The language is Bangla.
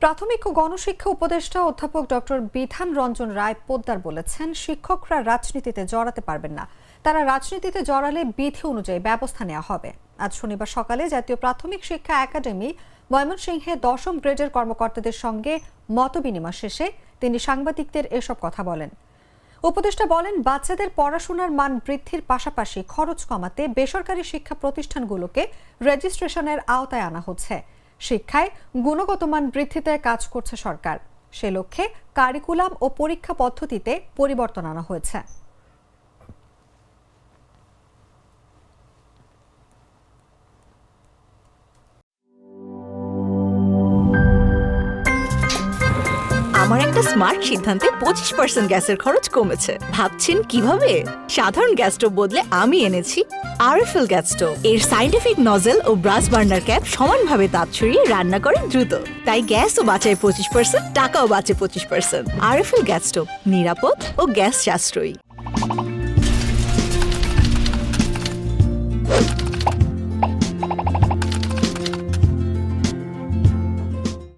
প্রাথমিক ও গণশিক্ষা উপদেষ্টা অধ্যাপক ডক্টর বিধান রঞ্জন রায় পোদ্দার বলেছেন, শিক্ষকরা রাজনীতিতে জড়াতে পারবেন না। তারা রাজনীতিতে জড়ালে বিধি অনুযায়ী ব্যবস্থা নেওয়া হবে। আজ শনিবার সকালে জাতীয় প্রাথমিক শিক্ষা একাডেমি ময়মনসিংহে 10ম গ্রেডের কর্মকর্তাদের সঙ্গে মতবিনিময় শেষে তিনি সাংবাদিকদের এসব কথা বলেন। উপদেষ্টা বলেন, বাচ্চাদের পড়াশোনার মান বৃদ্ধির পাশাপাশি খরচ কমাতে বেসরকারি শিক্ষা প্রতিষ্ঠানগুলোকে রেজিস্ট্রেশনের আওতায় আনা হচ্ছে। শিক্ষায় গুণগত মান বৃদ্ধিতে কাজ করছে সরকার। সে লক্ষ্যে কারিকুলাম ও পরীক্ষা পদ্ধতিতে পরিবর্তন আনা হয়েছে। আমার একটা স্মার্ট সিদ্ধান্তে 25% গ্যাসের খরচ কমেছে। ভাবছেন কিভাবে? সাধারণ গ্যাস স্টোভ বদলে আমি এনেছি আরএফএল গ্যাস স্টোভ। এর সাইন্টিফিক নজল ও ব্রাস বার্নার ক্যাপ সমানভাবে তাপ ছড়িয়ে রান্না করে দ্রুত। তাই গ্যাসও বাঁচায় 25%, টাকাও বাঁচে 25%। আরএফএল গ্যাস স্টোভ নিরাপদ ও গ্যাস সাশ্রয়ী।